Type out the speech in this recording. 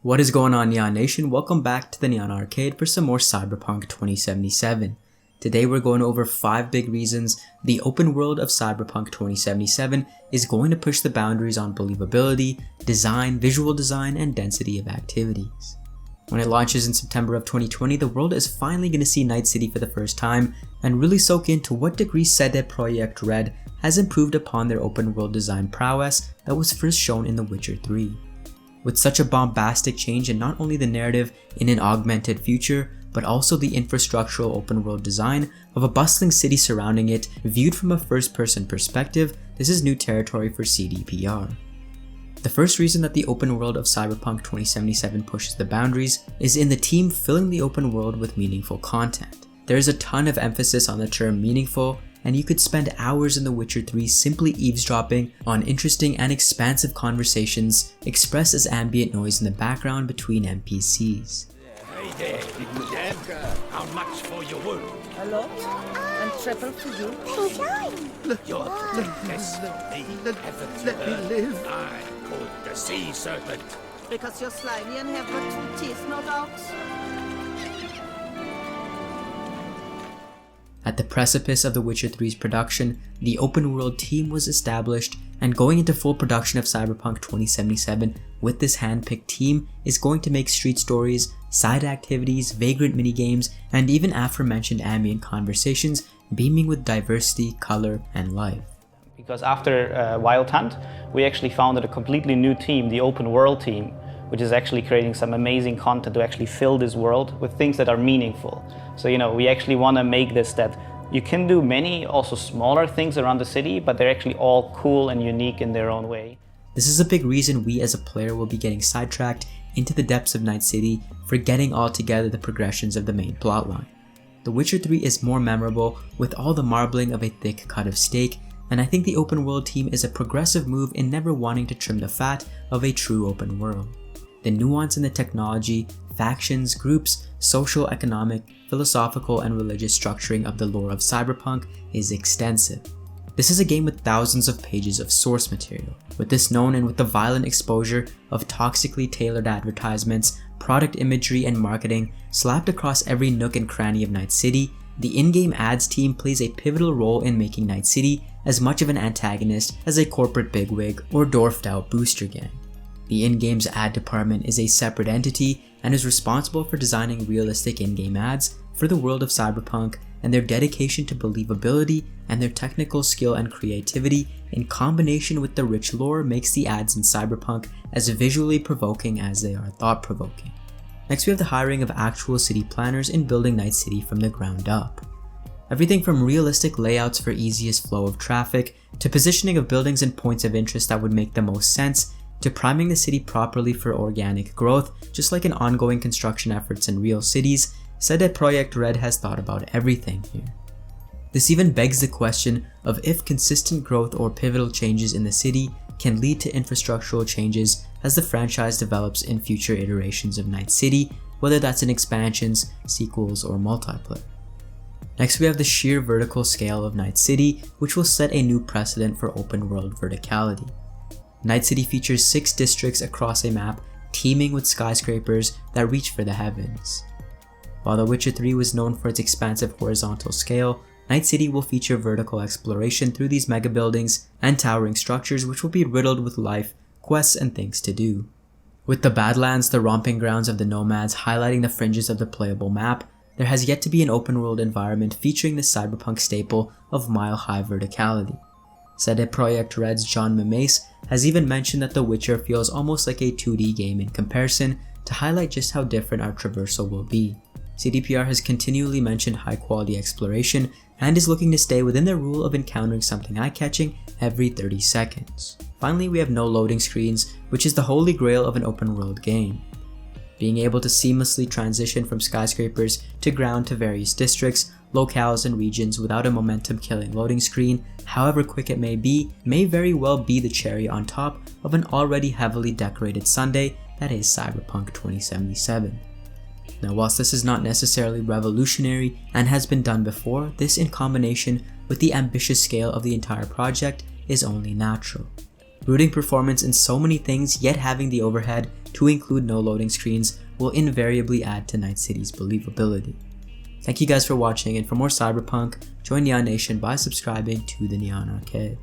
What is going on, Neon Nation? Welcome back to the Neon Arcade for some more Cyberpunk 2077. Today we're going over 5 big reasons the open world of Cyberpunk 2077 is going to push the boundaries on believability, design, visual design, and density of activities. When it launches in September of 2020, the world is finally going to see Night City for the first time and really soak into what degree CD PROJEKT RED has improved upon their open world design prowess that was first shown in The Witcher 3. With such a bombastic change in not only the narrative in an augmented future, but also the infrastructural open world design of a bustling city surrounding it viewed from a first-person perspective, this is new territory for CD PR. The first reason that the open world of Cyberpunk 2077 pushes the boundaries is in the team filling the open world with meaningful content. There is a ton of emphasis on the term meaningful, and you could spend hours in The Witcher 3 simply eavesdropping on interesting and expansive conversations expressed as ambient noise in the background between NPCs. Hey there, little Devka. How much for your work? A lot. And triple for you. You're the best of me. Let me live. I called the sea serpent. Because you're slimy and have but 2 teeth, no doubt. At the precipice of The Witcher 3's production, the open world team was established, and going into full production of Cyberpunk 2077 with this hand-picked team is going to make street stories, side activities, vagrant minigames, and even aforementioned ambient conversations beaming with diversity, color, and life. Because after Wild Hunt, we actually founded a completely new team, the Open World team, which is actually creating some amazing content to actually fill this world with things that are meaningful. So, we actually want to make this that you can do many also smaller things around the city, but they're actually all cool and unique in their own way. This is a big reason we as a player will be getting sidetracked into the depths of Night City, forgetting altogether the progressions of the main plotline. The Witcher 3 is more memorable with all the marbling of a thick cut of steak, and I think the open world team is a progressive move in never wanting to trim the fat of a true open world. The nuance in the technology, factions, groups, social, economic, philosophical, and religious structuring of the lore of Cyberpunk is extensive. This is a game with thousands of pages of source material. With this known and with the violent exposure of toxically tailored advertisements, product imagery, and marketing slapped across every nook and cranny of Night City, the in-game ads team plays a pivotal role in making Night City as much of an antagonist as a corporate bigwig or dwarfed-out booster gang. The in-game's ad department is a separate entity and is responsible for designing realistic in-game ads for the world of Cyberpunk, and their dedication to believability and their technical skill and creativity in combination with the rich lore makes the ads in Cyberpunk as visually provoking as they are thought-provoking. Next, we have the hiring of actual city planners in building Night City from the ground up. Everything from realistic layouts for easiest flow of traffic, to positioning of buildings and points of interest that would make the most sense, to priming the city properly for organic growth, just like in ongoing construction efforts in real cities, CD PROJEKT RED has thought about everything here. This even begs the question of if consistent growth or pivotal changes in the city can lead to infrastructural changes as the franchise develops in future iterations of Night City, whether that's in expansions, sequels, or multiplayer. Next, we have the sheer vertical scale of Night City, which will set a new precedent for open world verticality. Night City features 6 districts across a map teeming with skyscrapers that reach for the heavens. While The Witcher 3 was known for its expansive horizontal scale, Night City will feature vertical exploration through these mega buildings and towering structures which will be riddled with life, quests, and things to do. With the Badlands, the romping grounds of the nomads highlighting the fringes of the playable map, there has yet to be an open world environment featuring the cyberpunk staple of mile-high verticality. CD PROJEKT RED's John Mames has even mentioned that The Witcher feels almost like a 2D game in comparison, to highlight just how different our traversal will be. CDPR has continually mentioned high quality exploration and is looking to stay within their rule of encountering something eye-catching every 30 seconds. Finally, we have no loading screens, which is the holy grail of an open world game. Being able to seamlessly transition from skyscrapers to ground to various districts, locales, and regions without a momentum-killing loading screen, however quick it may be, may very well be the cherry on top of an already heavily decorated sundae that is Cyberpunk 2077. Now, whilst this is not necessarily revolutionary and has been done before, this in combination with the ambitious scale of the entire project is only natural. Rooting performance in so many things, yet having the overhead to include no loading screens will invariably add to Night City's believability. Thank you guys for watching, and for more Cyberpunk, join Neon Nation by subscribing to the Neon Arcade.